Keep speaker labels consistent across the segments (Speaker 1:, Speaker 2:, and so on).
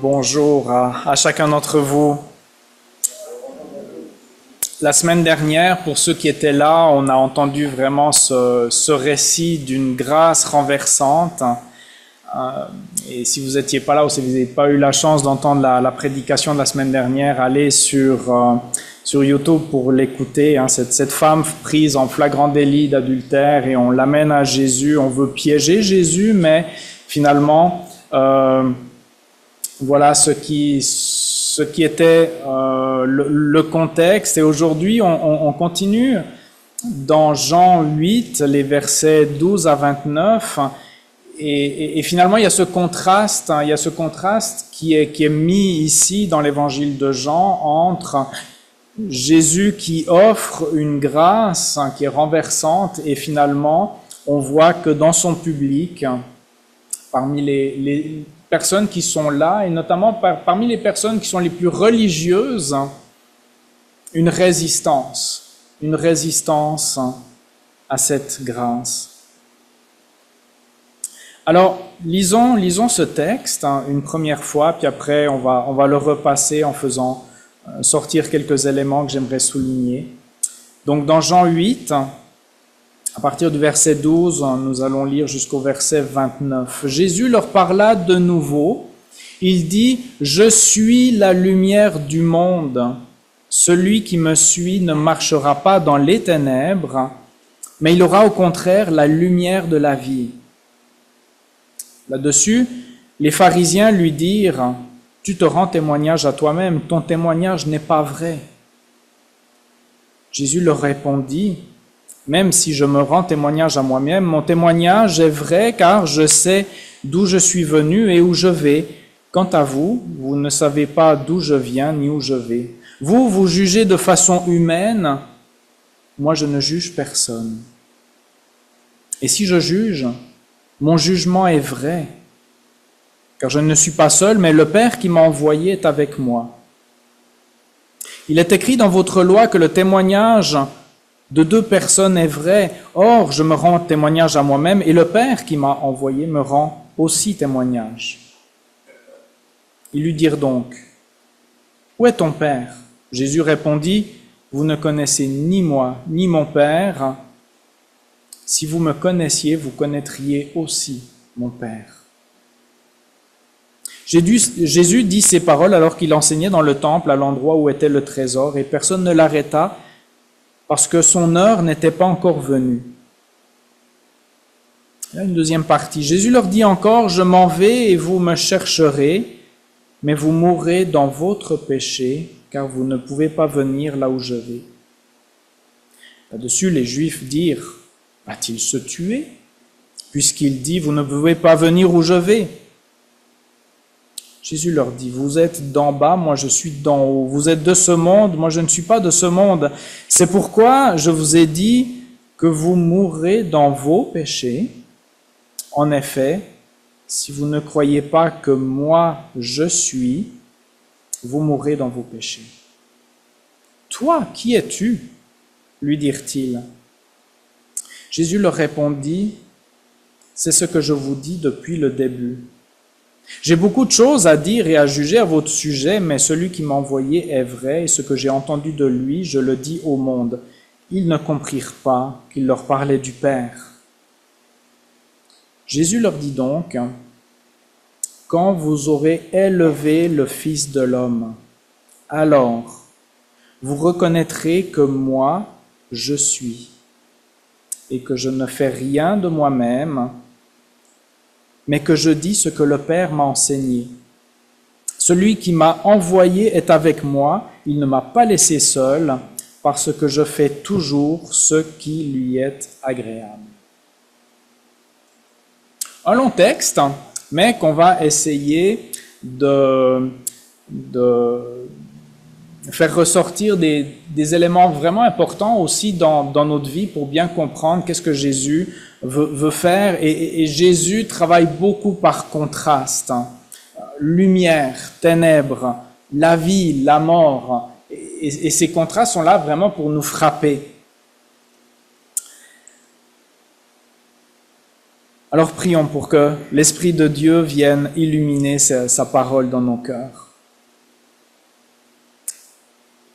Speaker 1: Bonjour à chacun d'entre vous. La semaine dernière, pour ceux qui étaient là, on a entendu vraiment ce récit d'une grâce renversante. Et si vous n'étiez pas là ou si vous n'avez pas eu la chance d'entendre la prédication de la semaine dernière, allez sur YouTube pour l'écouter. Cette femme prise en flagrant délit d'adultère et on l'amène à Jésus. On veut piéger Jésus, mais finalement, voilà ce qui était le contexte. Et aujourd'hui, on continue dans Jean 8, les versets 12 à 29. Et finalement, il y a ce contraste, qui est mis ici dans l'évangile de Jean entre Jésus qui offre une grâce qui est renversante et finalement, on voit que dans son public, parmi les personnes qui sont là, et notamment parmi les personnes qui sont les plus religieuses, une résistance à cette grâce. Alors, lisons ce texte une première fois, puis après on va le repasser en faisant sortir quelques éléments que j'aimerais souligner. Donc dans Jean 8, à partir du verset 12, nous allons lire jusqu'au verset 29. Jésus leur parla de nouveau. Il dit, « Je suis la lumière du monde. Celui qui me suit ne marchera pas dans les ténèbres, mais il aura au contraire la lumière de la vie. » Là-dessus, les pharisiens lui dirent, « Tu te rends témoignage à toi-même, ton témoignage n'est pas vrai. » Jésus leur répondit, « Même si je me rends témoignage à moi-même, mon témoignage est vrai car je sais d'où je suis venu et où je vais. Quant à vous, vous ne savez pas d'où je viens ni où je vais. Vous, vous jugez de façon humaine, moi je ne juge personne. Et si je juge, mon jugement est vrai, car je ne suis pas seul, mais le Père qui m'a envoyé est avec moi. Il est écrit dans votre loi que le témoignage de deux personnes est vrai. Or, je me rends témoignage à moi-même, et le Père qui m'a envoyé me rend aussi témoignage. » Ils lui dirent donc, « Où est ton Père ?» Jésus répondit, « Vous ne connaissez ni moi, ni mon Père. Si vous me connaissiez, vous connaîtriez aussi mon Père. » Jésus dit ces paroles alors qu'il enseignait dans le temple à l'endroit où était le trésor, et personne ne l'arrêta parce que son heure n'était pas encore venue. Là, une deuxième partie. Jésus leur dit encore, « Je m'en vais et vous me chercherez, mais vous mourrez dans votre péché, car vous ne pouvez pas venir là où je vais. » Là-dessus, les Juifs dirent, « Va-t-il se tuer, puisqu'il dit, vous ne pouvez pas venir où je vais ?» Jésus leur dit, « Vous êtes d'en bas, moi je suis d'en haut. Vous êtes de ce monde, moi je ne suis pas de ce monde. C'est pourquoi je vous ai dit que vous mourrez dans vos péchés. En effet, si vous ne croyez pas que moi je suis, vous mourrez dans vos péchés. »« Toi, qui es-tu » lui dirent-ils. Jésus leur répondit, « C'est ce que je vous dis depuis le début. J'ai beaucoup de choses à dire et à juger à votre sujet, mais celui qui m'a envoyé est vrai, et ce que j'ai entendu de lui, je le dis au monde. » Ils ne comprirent pas qu'il leur parlait du Père. Jésus leur dit donc, « Quand vous aurez élevé le Fils de l'homme, alors vous reconnaîtrez que moi, je suis, et que je ne fais rien de moi-même, mais que je dis ce que le Père m'a enseigné. Celui qui m'a envoyé est avec moi, il ne m'a pas laissé seul, parce que je fais toujours ce qui lui est agréable. » Un long texte, mais qu'on va essayer de faire ressortir des éléments vraiment importants aussi dans notre vie pour bien comprendre qu'est-ce que Jésus veut faire. Et Jésus travaille beaucoup par contraste. Lumière, ténèbres, la vie, la mort. Et ces contrastes sont là vraiment pour nous frapper. Alors prions pour que l'Esprit de Dieu vienne illuminer sa parole dans nos cœurs.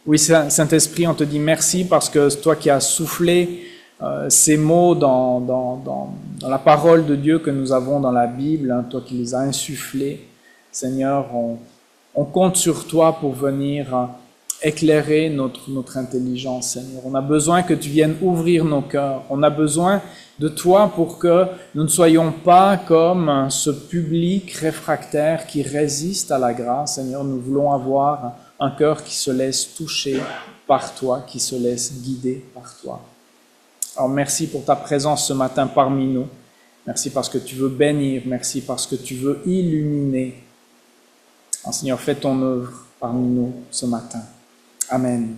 Speaker 1: Oui, Saint-Esprit, on te dit merci parce que c'est toi qui as soufflé ces mots dans la parole de Dieu que nous avons dans la Bible, hein, toi qui les as insufflés. Seigneur, on compte sur toi pour venir éclairer notre intelligence, Seigneur. On a besoin que tu viennes ouvrir nos cœurs. On a besoin de toi pour que nous ne soyons pas comme ce public réfractaire qui résiste à la grâce. Seigneur, nous voulons avoir un cœur qui se laisse toucher par toi, qui se laisse guider par toi. Alors merci pour ta présence ce matin parmi nous. Merci parce que tu veux bénir. Merci parce que tu veux illuminer. Alors, Seigneur, fais ton œuvre parmi nous ce matin. Amen.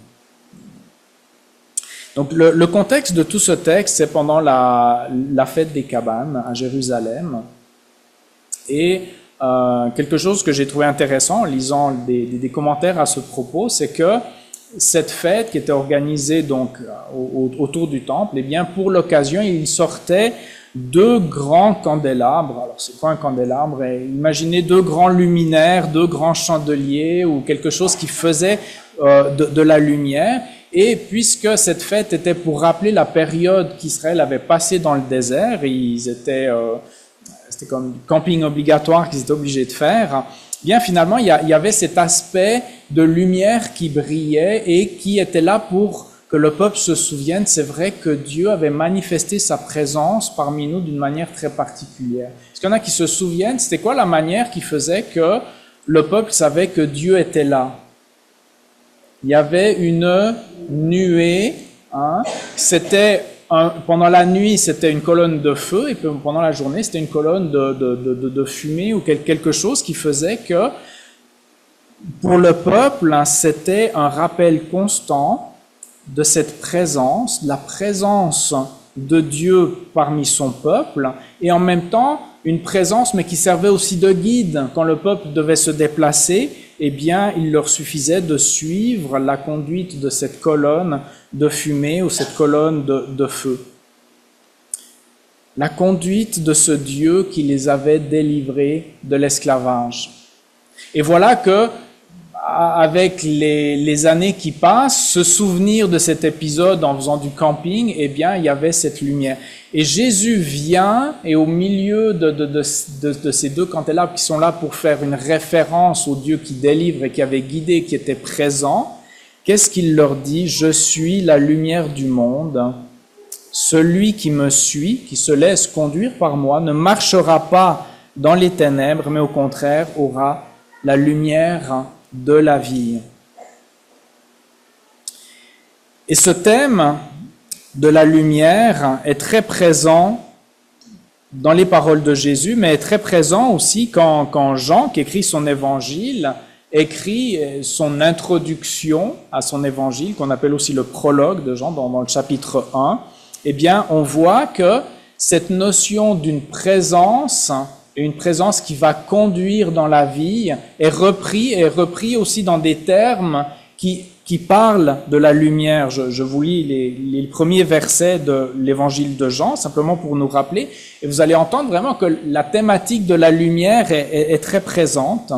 Speaker 1: Donc le contexte de tout ce texte, c'est pendant la fête des cabanes à Jérusalem. Et quelque chose que j'ai trouvé intéressant en lisant des commentaires à ce propos, c'est que cette fête qui était organisée donc autour du temple, eh bien pour l'occasion, il sortait 2 grands candélabres. Alors c'est quoi un candélabre? Imaginez 2 grands luminaires, 2 grands chandeliers ou quelque chose qui faisait de la lumière. Et puisque cette fête était pour rappeler la période qu'Israël avait passée dans le désert, c'était comme camping obligatoire qu'ils étaient obligés de faire, bien finalement il y avait cet aspect de lumière qui brillait et qui était là pour que le peuple se souvienne. C'est vrai que Dieu avait manifesté sa présence parmi nous d'une manière très particulière. Est-ce qu'il y en a qui se souviennent? C'était quoi la manière qui faisait que le peuple savait que Dieu était là? Il y avait une nuée, hein, pendant la nuit, c'était une colonne de feu, et pendant la journée, c'était une colonne de fumée ou quelque chose qui faisait que, pour le peuple, hein, c'était un rappel constant de cette présence, la présence de Dieu parmi son peuple, et en même temps, une présence, mais qui servait aussi de guide. Quand le peuple devait se déplacer, eh bien, il leur suffisait de suivre la conduite de cette colonne de fumée ou cette colonne de feu. La conduite de ce Dieu qui les avait délivrés de l'esclavage. Et voilà que, avec les années qui passent, se souvenir de cet épisode en faisant du camping, eh bien, il y avait cette lumière. Et Jésus vient, et au milieu de ces 2 candélabres qui sont là pour faire une référence au Dieu qui délivre et qui avait guidé, qui était présent, qu'est-ce qu'il leur dit? « Je suis la lumière du monde. Celui qui me suit, qui se laisse conduire par moi, ne marchera pas dans les ténèbres, mais au contraire aura la lumière de la vie. » Et ce thème de la lumière est très présent dans les paroles de Jésus, mais est très présent aussi quand Jean, qui écrit son évangile, écrit son introduction à son évangile, qu'on appelle aussi le prologue de Jean dans le chapitre 1, eh bien, on voit que cette notion d'une présence, et une présence qui va conduire dans la vie, est repris aussi dans des termes qui parlent de la lumière. Je vous lis les premiers versets de l'évangile de Jean, simplement pour nous rappeler, et vous allez entendre vraiment que la thématique de la lumière est très présente.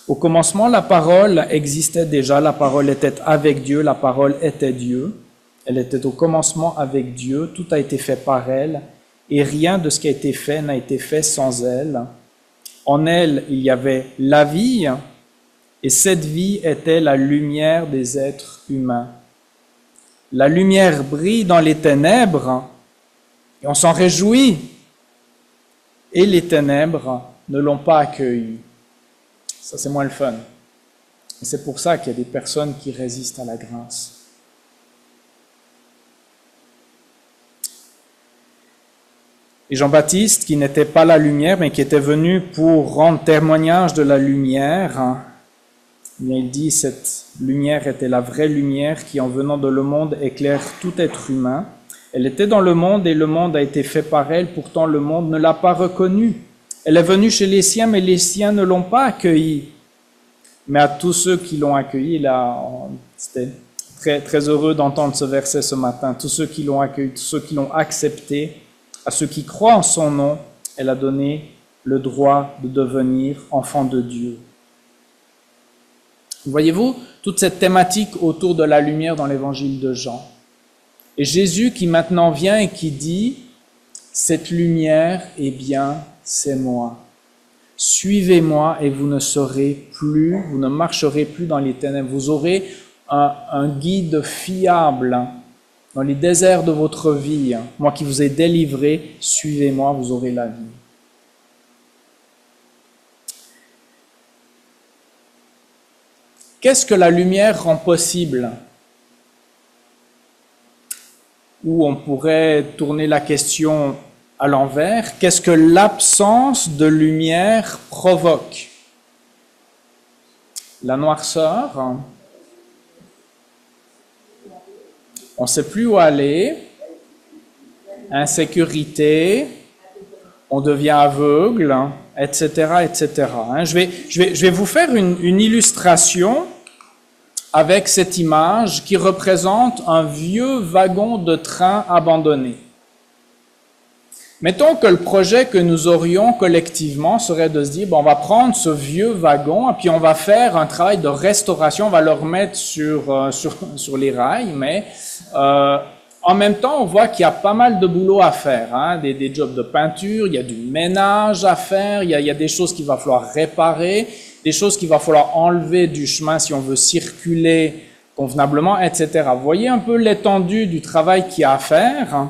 Speaker 1: Au commencement, la parole existait déjà, la parole était avec Dieu, la parole était Dieu. Elle était au commencement avec Dieu, tout a été fait par elle, et rien de ce qui a été fait n'a été fait sans elle. En elle, il y avait la vie, et cette vie était la lumière des êtres humains. La lumière brille dans les ténèbres, et on s'en réjouit, et les ténèbres ne l'ont pas accueilli. Ça, c'est moins le fun. Et c'est pour ça qu'il y a des personnes qui résistent à la grâce. Et Jean-Baptiste, qui n'était pas la lumière, mais qui était venu pour rendre témoignage de la lumière, il dit, cette lumière était la vraie lumière qui, en venant de le monde, éclaire tout être humain. Elle était dans le monde et le monde a été fait par elle, pourtant le monde ne l'a pas reconnue. Elle est venue chez les siens, mais les siens ne l'ont pas accueillie. Mais à tous ceux qui l'ont accueillie, là, c'était très, très heureux d'entendre ce verset ce matin, tous ceux qui l'ont accueilli, tous ceux qui l'ont accepté, à ceux qui croient en son nom, elle a donné le droit de devenir enfant de Dieu. Voyez-vous, toute cette thématique autour de la lumière dans l'évangile de Jean. Et Jésus qui maintenant vient et qui dit, cette lumière, eh bien, c'est moi. Suivez-moi et vous ne marcherez plus dans les ténèbres. Vous aurez un guide fiable dans les déserts de votre vie. Moi qui vous ai délivré, suivez-moi, vous aurez la vie. Qu'est-ce que la lumière rend possible? Ou on pourrait tourner la question à l'envers. Qu'est-ce que l'absence de lumière provoque? La noirceur. On ne sait plus où aller. Insécurité. On devient aveugle, etc., etc. Je vais vous faire une illustration avec cette image qui représente un vieux wagon de train abandonné. Mettons que le projet que nous aurions collectivement serait de se dire, bon, on va prendre ce vieux wagon et puis on va faire un travail de restauration, on va le remettre sur les rails, mais en même temps, on voit qu'il y a pas mal de boulot à faire, des jobs de peinture, il y a du ménage à faire, il y a des choses qu'il va falloir réparer, des choses qu'il va falloir enlever du chemin si on veut circuler convenablement, etc. Vous voyez un peu l'étendue du travail qu'il y a à faire.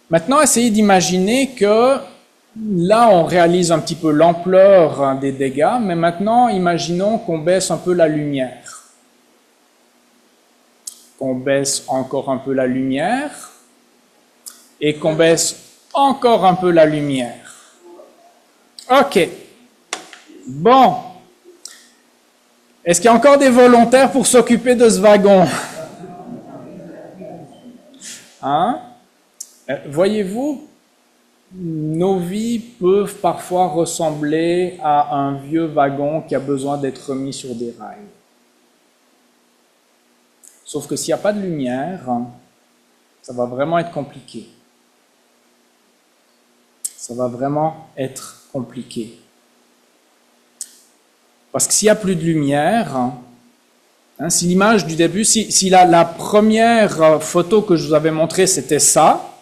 Speaker 1: Maintenant, essayez d'imaginer que là, on réalise un petit peu l'ampleur des dégâts, mais maintenant, imaginons qu'on baisse un peu la lumière. Qu'on baisse encore un peu la lumière et qu'on baisse encore un peu la lumière. OK. Bon. Est-ce qu'il y a encore des volontaires pour s'occuper de ce wagon? Voyez-vous, nos vies peuvent parfois ressembler à un vieux wagon qui a besoin d'être remis sur des rails. Sauf que s'il n'y a pas de lumière, ça va vraiment être compliqué. Ça va vraiment être compliqué. Parce que s'il n'y a plus de lumière, si l'image du début, si la première photo que je vous avais montrée, c'était ça,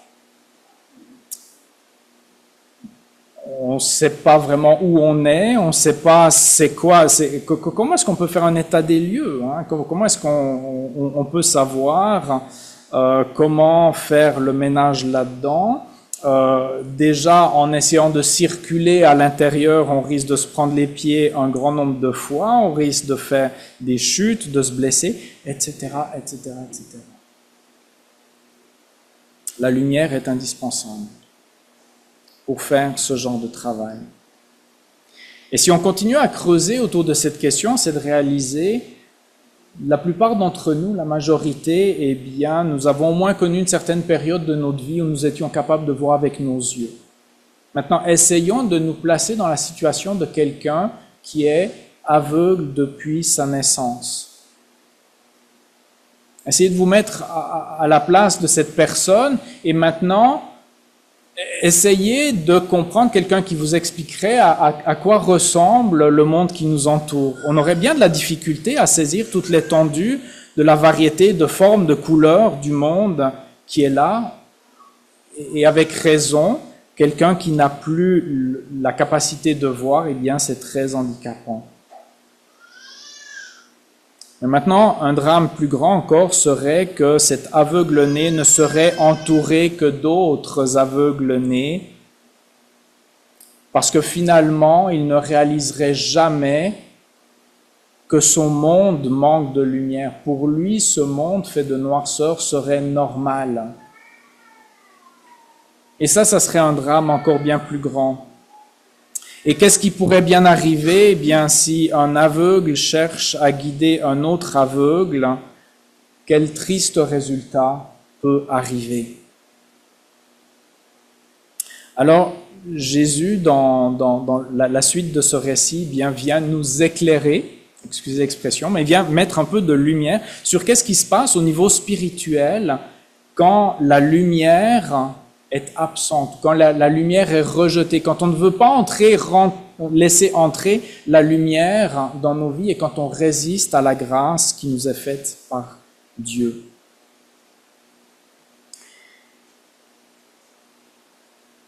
Speaker 1: on ne sait pas vraiment où on est, on ne sait pas c'est quoi, comment est-ce qu'on peut faire un état des lieux, comment est-ce qu'on peut savoir comment faire le ménage là-dedans. Déjà, en essayant de circuler à l'intérieur, on risque de se prendre les pieds un grand nombre de fois, on risque de faire des chutes, de se blesser, etc., etc., etc. La lumière est indispensable pour faire ce genre de travail. Et si on continue à creuser autour de cette question, c'est de réaliser, la plupart d'entre nous, la majorité, eh bien, nous avons au moins connu une certaine période de notre vie où nous étions capables de voir avec nos yeux. Maintenant, essayons de nous placer dans la situation de quelqu'un qui est aveugle depuis sa naissance. Essayez de vous mettre à la place de cette personne et maintenant, essayez de comprendre quelqu'un qui vous expliquerait à quoi ressemble le monde qui nous entoure. On aurait bien de la difficulté à saisir toute l'étendue de la variété de formes, de couleurs du monde qui est là. Et avec raison, quelqu'un qui n'a plus la capacité de voir, eh bien, c'est très handicapant. Mais maintenant, un drame plus grand encore serait que cet aveugle-né ne serait entouré que d'autres aveugles-nés, parce que finalement, il ne réaliserait jamais que son monde manque de lumière. Pour lui, ce monde fait de noirceur serait normal. Et ça serait un drame encore bien plus grand. Et qu'est-ce qui pourrait bien arriver? Eh bien, si un aveugle cherche à guider un autre aveugle, quel triste résultat peut arriver? Alors, Jésus, dans la suite de ce récit, eh bien, vient nous éclairer, excusez l'expression, mais vient mettre un peu de lumière sur qu'est-ce qui se passe au niveau spirituel quand la lumière est absente, quand la lumière est rejetée, quand on ne veut pas entrer, laisser entrer la lumière dans nos vies et quand on résiste à la grâce qui nous est faite par Dieu.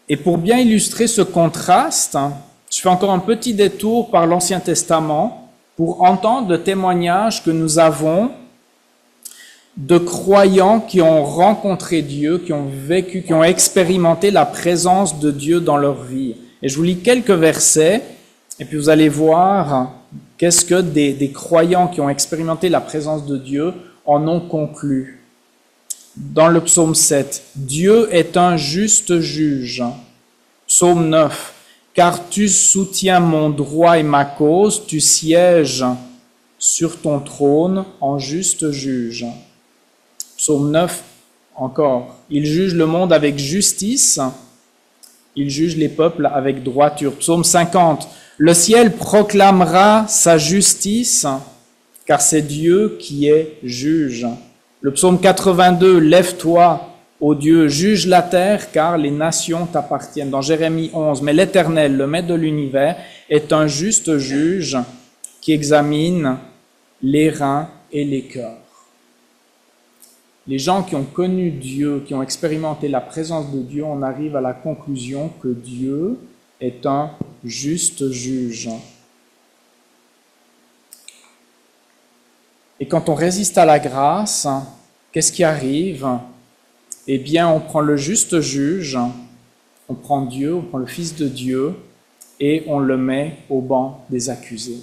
Speaker 1: Et pour bien illustrer ce contraste, je fais encore un petit détour par l'Ancien Testament pour entendre le témoignage que nous avons de croyants qui ont rencontré Dieu, qui ont vécu, qui ont expérimenté la présence de Dieu dans leur vie. Et je vous lis quelques versets, et puis vous allez voir qu'est-ce que des croyants qui ont expérimenté la présence de Dieu en ont conclu. Dans le psaume 7, « Dieu est un juste juge ». Psaume 9, « Car tu soutiens mon droit et ma cause, tu sièges sur ton trône en juste juge ». Psaume 9, encore, « Il juge le monde avec justice, il juge les peuples avec droiture ». Psaume 50, « Le ciel proclamera sa justice, car c'est Dieu qui est juge ». Le psaume 82, « Lève-toi, ô Dieu, juge la terre, car les nations t'appartiennent ». Dans Jérémie 11, « Mais l'Éternel, le Maître de l'univers, est un juste juge qui examine les reins et les cœurs. » Les gens qui ont connu Dieu, qui ont expérimenté la présence de Dieu, on arrive à la conclusion que Dieu est un juste juge. Et quand on résiste à la grâce, qu'est-ce qui arrive? Eh bien, on prend le juste juge, on prend Dieu, on prend le Fils de Dieu, et on le met au banc des accusés.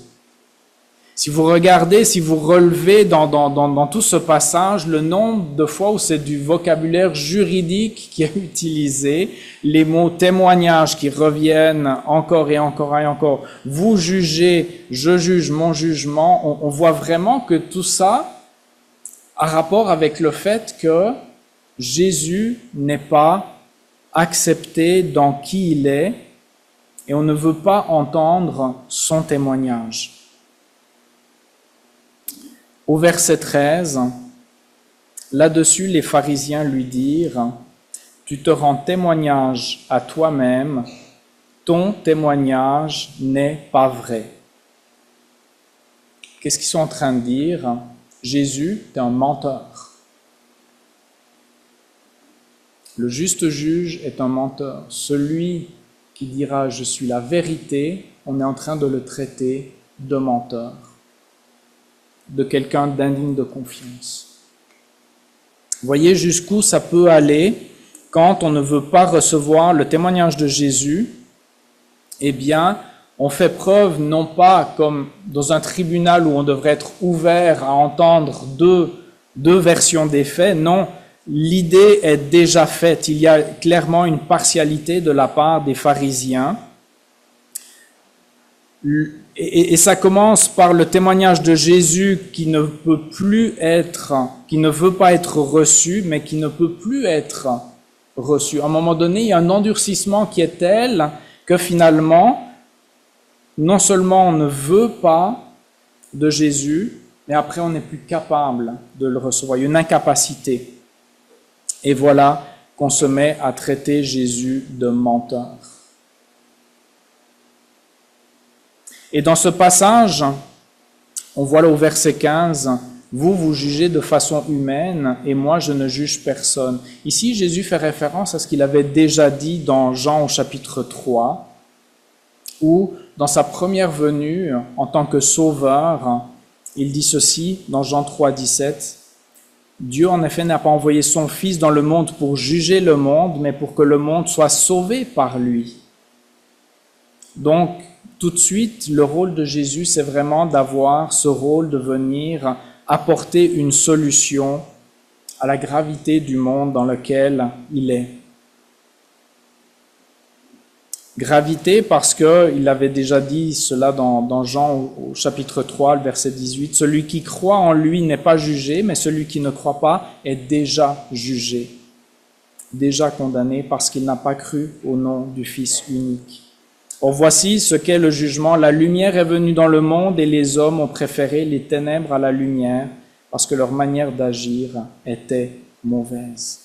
Speaker 1: Si vous regardez, si vous relevez dans tout ce passage, le nombre de fois où c'est du vocabulaire juridique qui est utilisé, les mots témoignage qui reviennent encore et encore et encore, vous jugez, je juge, mon jugement, on voit vraiment que tout ça a rapport avec le fait que Jésus n'est pas accepté dans qui il est et on ne veut pas entendre son témoignage. Au verset 13, là-dessus, les pharisiens lui dirent « Tu te rends témoignage à toi-même, ton témoignage n'est pas vrai. » Qu'est-ce qu'ils sont en train de dire? Jésus est un menteur. Le juste juge est un menteur. Celui qui dira « Je suis la vérité », on est en train de le traiter de menteur, de quelqu'un d'indigne de confiance. Voyez jusqu'où ça peut aller quand on ne veut pas recevoir le témoignage de Jésus. Eh bien, on fait preuve non pas comme dans un tribunal où on devrait être ouvert à entendre deux versions des faits. Non, l'idée est déjà faite. Il y a clairement une partialité de la part des pharisiens. Et ça commence par le témoignage de Jésus qui ne veut pas être reçu, mais qui ne peut plus être reçu. À un moment donné, il y a un endurcissement qui est tel que finalement, non seulement on ne veut pas de Jésus, mais après on n'est plus capable de le recevoir. Il y a une incapacité. Et voilà qu'on se met à traiter Jésus de menteur. Et dans ce passage, on voit là au verset 15, « Vous jugez de façon humaine, et moi je ne juge personne. » Ici, Jésus fait référence à ce qu'il avait déjà dit dans Jean au chapitre 3, où dans sa première venue, en tant que sauveur, il dit ceci dans Jean 3, 17, « Dieu en effet n'a pas envoyé son Fils dans le monde pour juger le monde, mais pour que le monde soit sauvé par lui. » Donc, tout de suite, le rôle de Jésus, c'est vraiment d'avoir ce rôle de venir apporter une solution à la gravité du monde dans lequel il est. Gravité parce qu'il avait déjà dit cela dans Jean au chapitre 3, le verset 18, « Celui qui croit en lui n'est pas jugé, mais celui qui ne croit pas est déjà jugé, déjà condamné parce qu'il n'a pas cru au nom du Fils unique. » Or voici ce qu'est le jugement. La lumière est venue dans le monde et les hommes ont préféré les ténèbres à la lumière parce que leur manière d'agir était mauvaise.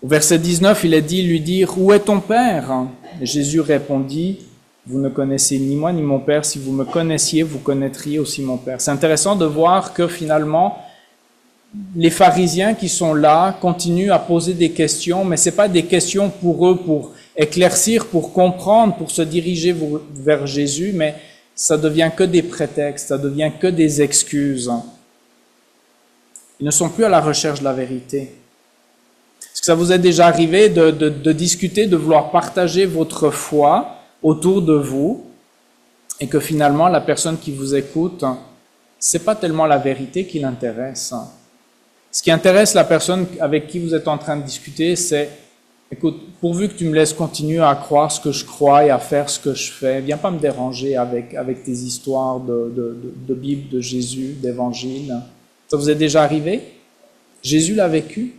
Speaker 1: Au verset 19, il est dit, lui dire, où est ton Père? Et Jésus répondit, vous ne connaissez ni moi ni mon Père. Si vous me connaissiez, vous connaîtriez aussi mon Père. C'est intéressant de voir que finalement, les pharisiens qui sont là continuent à poser des questions, mais ce n'est pas des questions pour eux, pour éclaircir, pour comprendre, pour se diriger vers Jésus, mais ça devient que des prétextes, ça devient que des excuses. Ils ne sont plus à la recherche de la vérité. Est-ce que ça vous est déjà arrivé de discuter, de vouloir partager votre foi autour de vous et que finalement la personne qui vous écoute, c'est pas tellement la vérité qui l'intéresse. Ce qui intéresse la personne avec qui vous êtes en train de discuter, c'est écoute, pourvu que tu me laisses continuer à croire ce que je crois et à faire ce que je fais, viens pas me déranger avec tes histoires de Bible, de Jésus, d'évangile. Ça vous est déjà arrivé? Jésus l'a vécu.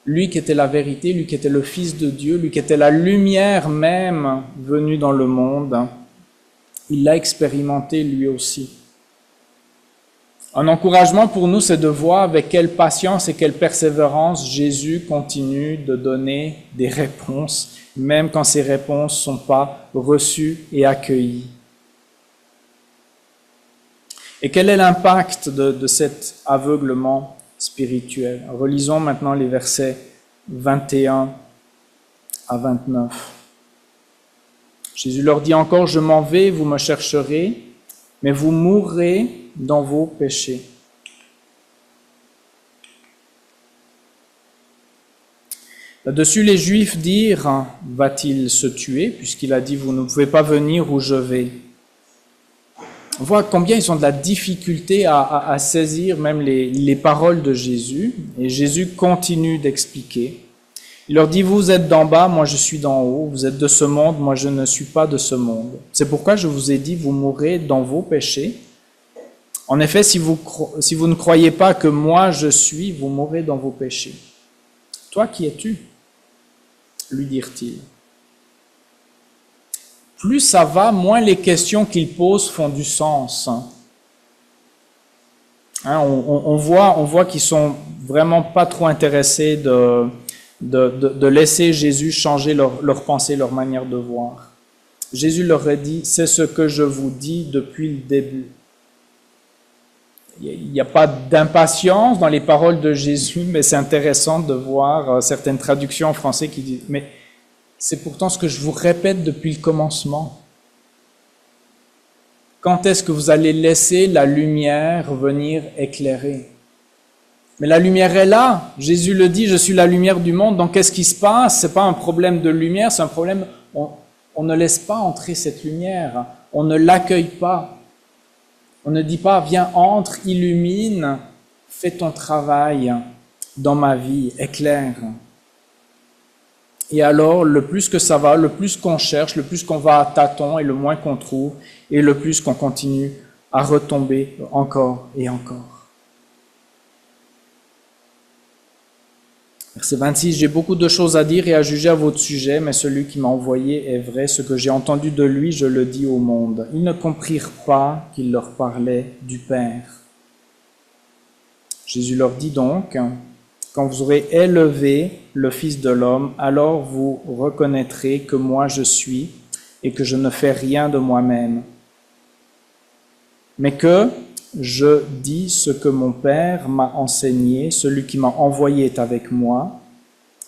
Speaker 1: Lui qui était la vérité, lui qui était le Fils de Dieu, lui qui était la lumière même venue dans le monde, il l'a expérimenté lui aussi. Un encouragement pour nous, c'est de voir avec quelle patience et quelle persévérance Jésus continue de donner des réponses, même quand ces réponses ne sont pas reçues et accueillies. Et quel est l'impact de cet aveuglement spirituel? Relisons maintenant les versets 21 à 29. Jésus leur dit encore, je m'en vais, vous me chercherez, mais vous mourrez dans vos péchés. Là-dessus, les Juifs dirent, va-t-il se tuer, puisqu'il a dit, vous ne pouvez pas venir où je vais. On voit combien ils ont de la difficulté à saisir même les paroles de Jésus. Et Jésus continue d'expliquer. Il leur dit, vous êtes d'en bas, moi je suis d'en haut. Vous êtes de ce monde, moi je ne suis pas de ce monde. C'est pourquoi je vous ai dit, vous mourrez dans vos péchés. En effet, si vous ne croyez pas que moi je suis, vous mourrez dans vos péchés. Toi, qui es-tu? Lui dirent-ils. Plus ça va, moins les questions qu'il pose font du sens. On voit qu'ils sont vraiment pas trop intéressés de laisser Jésus changer leur pensée, leur manière de voir. Jésus leur a dit, c'est ce que je vous dis depuis le début. Il n'y a pas d'impatience dans les paroles de Jésus, mais c'est intéressant de voir certaines traductions en français qui disent, mais c'est pourtant ce que je vous répète depuis le commencement. Quand est-ce que vous allez laisser la lumière venir éclairer? Mais la lumière est là. Jésus le dit, je suis la lumière du monde. Donc qu'est-ce qui se passe? Ce n'est pas un problème de lumière, c'est un problème, on ne laisse pas entrer cette lumière. On ne l'accueille pas. On ne dit pas, viens, entre, illumine, fais ton travail dans ma vie, éclaire. Et alors, le plus que ça va, le plus qu'on cherche, le plus qu'on va à tâtons et le moins qu'on trouve, et le plus qu'on continue à retomber encore et encore. Verset 26, j'ai beaucoup de choses à dire et à juger à votre sujet, mais celui qui m'a envoyé est vrai. Ce que j'ai entendu de lui, je le dis au monde. Ils ne comprirent pas qu'il leur parlait du Père. Jésus leur dit donc, quand vous aurez élevé le Fils de l'homme, alors vous reconnaîtrez que moi je suis et que je ne fais rien de moi-même, mais que je dis ce que mon Père m'a enseigné, celui qui m'a envoyé est avec moi.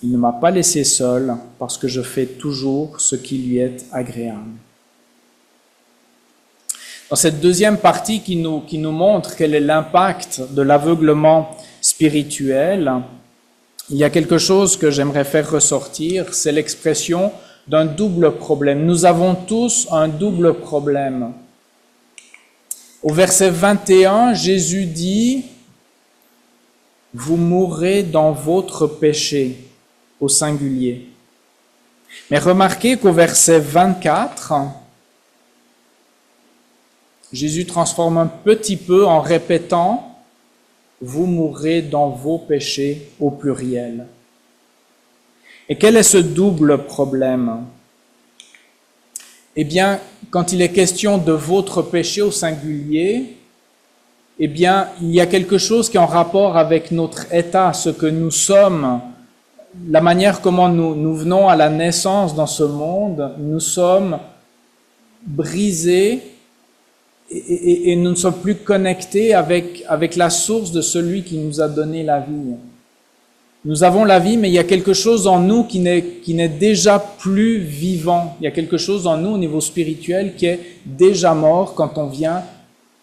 Speaker 1: Il ne m'a pas laissé seul parce que je fais toujours ce qui lui est agréable. Dans cette deuxième partie qui nous montre quel est l'impact de l'aveuglement spirituel, il y a quelque chose que j'aimerais faire ressortir, c'est l'expression d'un double problème. Nous avons tous un double problème. Au verset 21, Jésus dit, « Vous mourrez dans votre péché » au singulier. Mais remarquez qu'au verset 24, Jésus transforme un petit peu en répétant « Vous mourrez dans vos péchés » au pluriel. Et quel est ce double problème? Eh bien, quand il est question de votre péché au singulier, eh bien, il y a quelque chose qui est en rapport avec notre état, ce que nous sommes la manière comment nous venons à la naissance dans ce monde, nous sommes brisés et nous ne sommes plus connectés avec la source de celui qui nous a donné la vie. Nous avons la vie, mais il y a quelque chose en nous qui n'est déjà plus vivant. Il y a quelque chose en nous au niveau spirituel qui est déjà mort quand on vient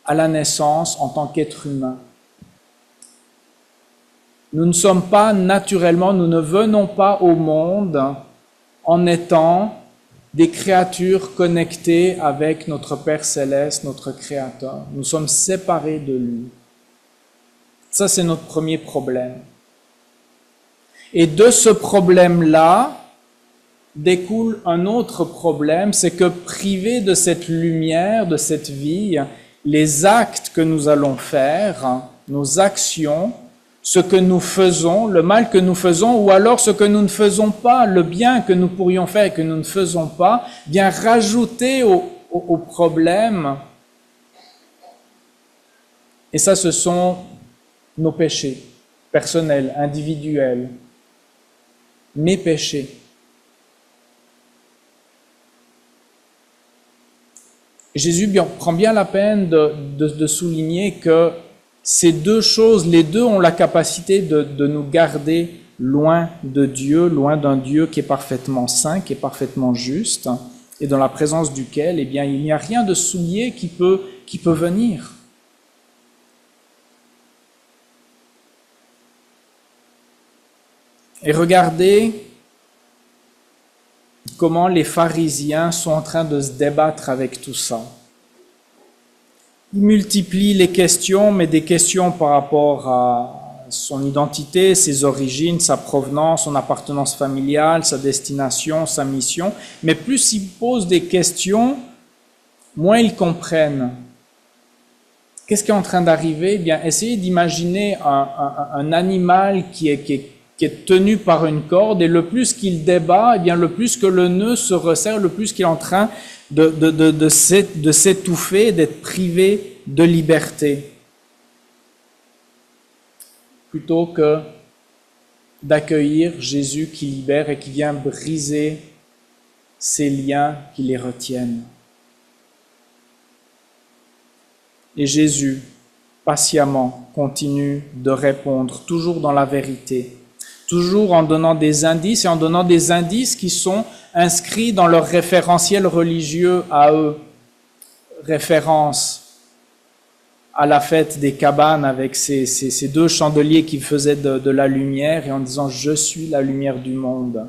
Speaker 1: à la naissance en tant qu'être humain. Nous ne sommes pas naturellement, nous ne venons pas au monde en étant des créatures connectées avec notre Père Céleste, notre Créateur. Nous sommes séparés de lui. Ça, c'est notre premier problème. Et de ce problème-là découle un autre problème, c'est que privé de cette lumière, de cette vie, les actes que nous allons faire, nos actions, ce que nous faisons, le mal que nous faisons, ou alors ce que nous ne faisons pas, le bien que nous pourrions faire et que nous ne faisons pas, vient rajouter au problème. Et ça, ce sont nos péchés personnels, individuels, mes péchés. Jésus prend bien la peine de souligner que ces deux choses, les deux ont la capacité de nous garder loin de Dieu, loin d'un Dieu qui est parfaitement saint, qui est parfaitement juste, et dans la présence duquel, eh bien, il n'y a rien de souillé qui peut venir. Et regardez comment les pharisiens sont en train de se débattre avec tout ça. Ils multiplient les questions, mais des questions par rapport à son identité, ses origines, sa provenance, son appartenance familiale, sa destination, sa mission. Mais plus ils posent des questions, moins ils comprennent. Qu'est-ce qui est en train d'arriver? Eh bien, essayez d'imaginer un animal qui est tenu par une corde, et le plus qu'il débat, eh bien, le plus que le nœud se resserre, le plus qu'il est en train de s'étouffer, d'être privé de liberté. Plutôt que d'accueillir Jésus qui libère et qui vient briser ces liens qui les retiennent. Et Jésus, patiemment, continue de répondre, toujours dans la vérité, toujours en donnant des indices, et en donnant des indices qui sont inscrits dans leur référentiel religieux à eux. Référence à la fête des cabanes avec ces deux chandeliers qui faisaient de la lumière, et en disant « Je suis la lumière du monde.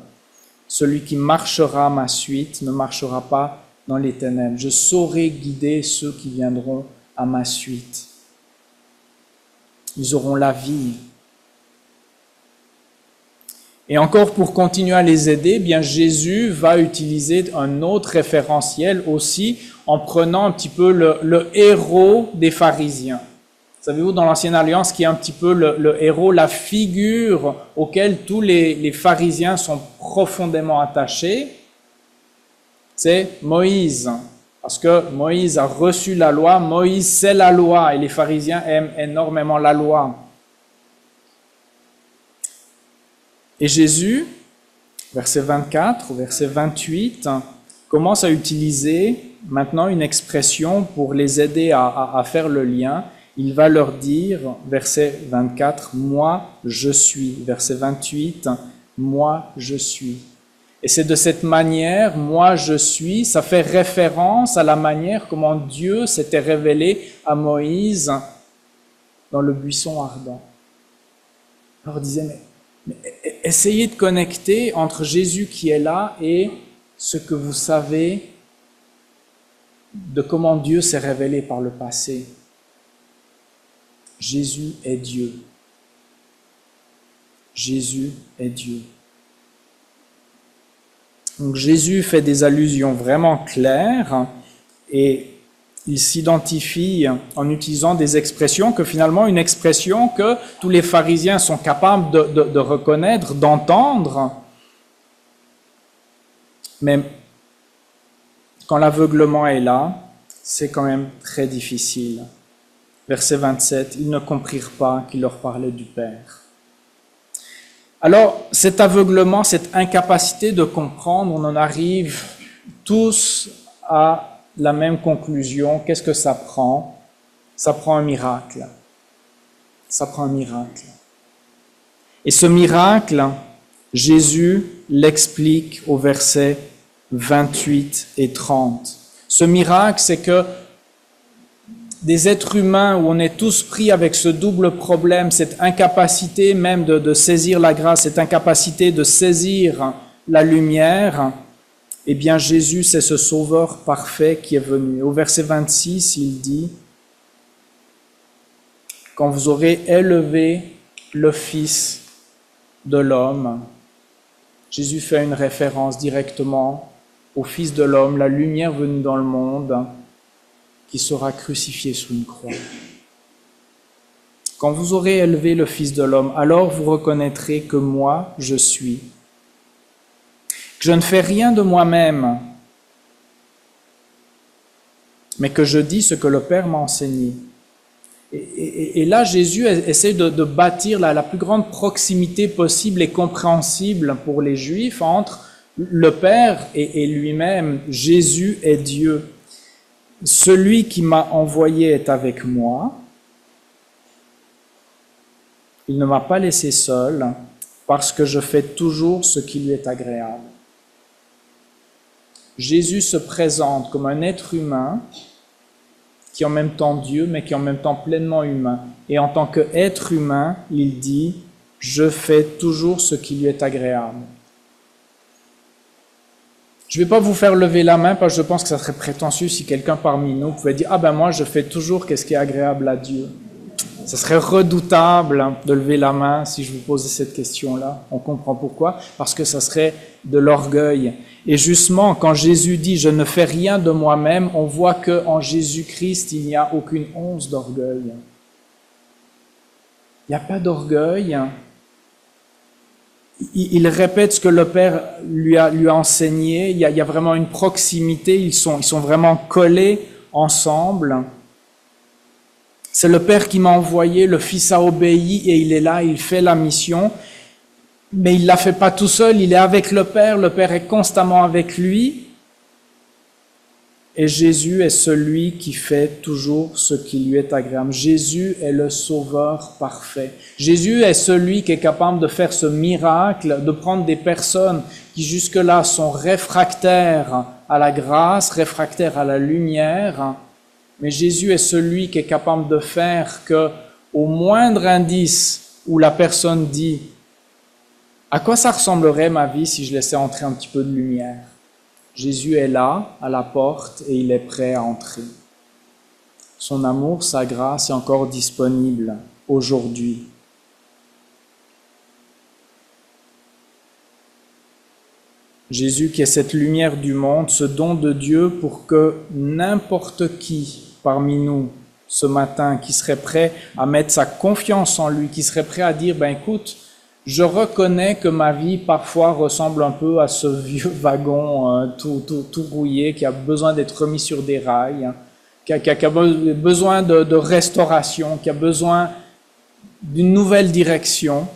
Speaker 1: Celui qui marchera à ma suite ne marchera pas dans les ténèbres. Je saurai guider ceux qui viendront à ma suite. Ils auront la vie. » Et encore pour continuer à les aider, eh bien Jésus va utiliser un autre référentiel aussi en prenant un petit peu le héros des pharisiens. Savez-vous, dans l'Ancienne Alliance, qui est un petit peu le héros, la figure auquel tous les pharisiens sont profondément attachés, c'est Moïse. Parce que Moïse a reçu la loi, Moïse c'est la loi, et les pharisiens aiment énormément la loi. Et Jésus, verset 24 ou verset 28, commence à utiliser maintenant une expression pour les aider à faire le lien. Il va leur dire, verset 24, « Moi, je suis ». Verset 28, « Moi, je suis ». Et c'est de cette manière, « Moi, je suis », ça fait référence à la manière comment Dieu s'était révélé à Moïse dans le buisson ardent. Alors, il disait, mais essayez de connecter entre Jésus qui est là et ce que vous savez de comment Dieu s'est révélé par le passé. Jésus est Dieu. Jésus est Dieu. Donc Jésus fait des allusions vraiment claires et il s'identifie en utilisant des expressions que finalement, une expression que tous les pharisiens sont capables de reconnaître, d'entendre. Mais quand l'aveuglement est là, c'est quand même très difficile. Verset 27, ils ne comprirent pas qu'il leur parlait du Père. Alors, cet aveuglement, cette incapacité de comprendre, on en arrive tous à la même conclusion. Qu'est-ce que ça prend? Ça prend un miracle. Ça prend un miracle. Et ce miracle, Jésus l'explique au verset 28 et 30. Ce miracle, c'est que des êtres humains où on est tous pris avec ce double problème, cette incapacité même de saisir la grâce, cette incapacité de saisir la lumière, eh bien Jésus, c'est ce sauveur parfait qui est venu. Au verset 26, il dit, « Quand vous aurez élevé le Fils de l'homme », Jésus fait une référence directement au Fils de l'homme, la lumière venue dans le monde, qui sera crucifié sous une croix. Quand vous aurez élevé le Fils de l'homme, alors vous reconnaîtrez que moi, je suis. Que je ne fais rien de moi-même, mais que je dis ce que le Père m'a enseigné. Et là, Jésus essaie de bâtir la plus grande proximité possible et compréhensible pour les Juifs entre le Père et lui-même. Jésus est Dieu. Celui qui m'a envoyé est avec moi. Il ne m'a pas laissé seul parce que je fais toujours ce qui lui est agréable. Jésus se présente comme un être humain qui est en même temps Dieu, mais qui est en même temps pleinement humain. Et en tant qu'être humain, il dit « Je fais toujours ce qui lui est agréable ». Je ne vais pas vous faire lever la main parce que je pense que ça serait prétentieux si quelqu'un parmi nous pouvait dire « Ah ben moi, je fais toujours ce qui est agréable à Dieu ». Ça serait redoutable de lever la main si je vous posais cette question-là. On comprend pourquoi. Parce que ça serait de l'orgueil. Et justement, quand Jésus dit « Je ne fais rien de moi-même », on voit qu'en Jésus-Christ, il n'y a aucune once d'orgueil. Il n'y a pas d'orgueil. Il répète ce que le Père lui a enseigné. Il y a vraiment une proximité. Ils sont vraiment collés ensemble. C'est le Père qui m'a envoyé, le Fils a obéi et il est là, il fait la mission. Mais il ne la fait pas tout seul, il est avec le Père est constamment avec lui. Et Jésus est celui qui fait toujours ce qui lui est agréable. Jésus est le Sauveur parfait. Jésus est celui qui est capable de faire ce miracle, de prendre des personnes qui jusque-là sont réfractaires à la grâce, réfractaires à la lumière. Mais Jésus est celui qui est capable de faire que, au moindre indice où la personne dit « À quoi ça ressemblerait ma vie si je laissais entrer un petit peu de lumière ?» Jésus est là, à la porte, et il est prêt à entrer. Son amour, sa grâce est encore disponible aujourd'hui. Jésus qui est cette lumière du monde, ce don de Dieu pour que n'importe qui parmi nous ce matin qui serait prêt à mettre sa confiance en lui, qui serait prêt à dire, ben écoute, je reconnais que ma vie parfois ressemble un peu à ce vieux wagon tout rouillé qui a besoin d'être remis sur des rails, qui a besoin de restauration, qui a besoin d'une nouvelle direction,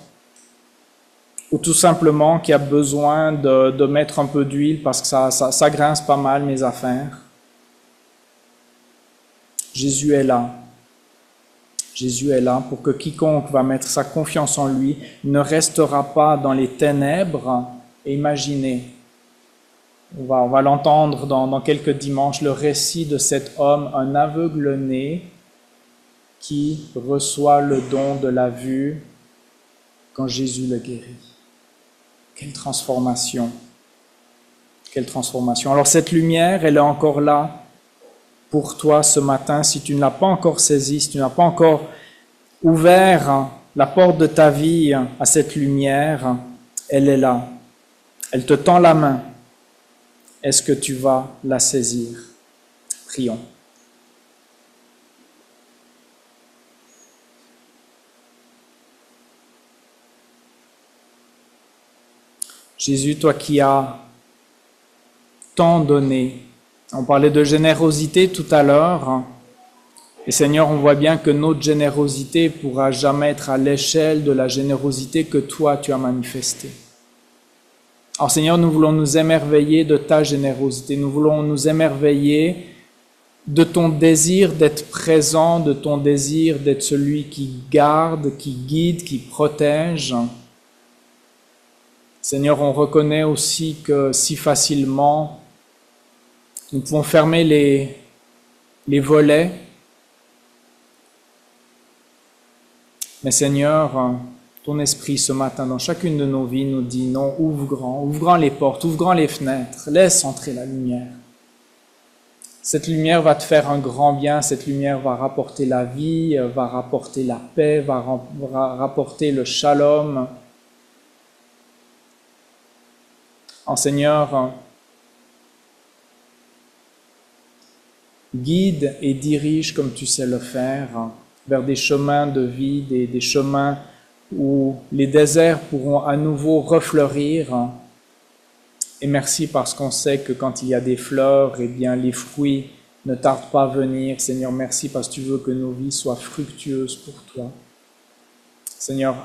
Speaker 1: ou tout simplement qui a besoin de mettre un peu d'huile parce que ça grince pas mal mes affaires. Jésus est là. Jésus est là pour que quiconque va mettre sa confiance en lui ne restera pas dans les ténèbres. Et imaginez, on va l'entendre dans quelques dimanches, le récit de cet homme, un aveugle-né, qui reçoit le don de la vue quand Jésus le guérit. Quelle transformation! Quelle transformation! Alors cette lumière, elle est encore là pour toi ce matin, si tu ne l'as pas encore saisie, si tu n'as pas encore ouvert la porte de ta vie à cette lumière, elle est là. Elle te tend la main. Est-ce que tu vas la saisir? Prions. Jésus, toi qui as tant donné, on parlait de générosité tout à l'heure, Et Seigneur, on voit bien que notre générosité pourra jamais être à l'échelle de la générosité que toi, tu as manifestée. Alors Seigneur, nous voulons nous émerveiller de ta générosité. Nous voulons nous émerveiller de ton désir d'être présent, de ton désir d'être celui qui garde, qui guide, qui protège. Seigneur, on reconnaît aussi que si facilement nous pouvons fermer les volets. Mais Seigneur, ton esprit ce matin dans chacune de nos vies nous dit non, ouvre grand les portes, ouvre grand les fenêtres, laisse entrer la lumière. Cette lumière va te faire un grand bien, cette lumière va rapporter la vie, va rapporter la paix, va rapporter le shalom. En Seigneur, guide et dirige comme tu sais le faire vers des chemins de vie, des chemins où les déserts pourront à nouveau refleurir. Et merci parce qu'on sait que quand il y a des fleurs, eh bien les fruits ne tardent pas à venir. Seigneur, merci parce que tu veux que nos vies soient fructueuses pour toi. Seigneur,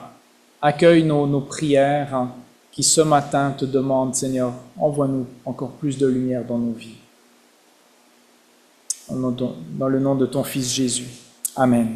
Speaker 1: accueille nos prières qui ce matin te demandent, Seigneur, envoie-nous encore plus de lumière dans nos vies. Dans le nom de ton Fils Jésus. Amen.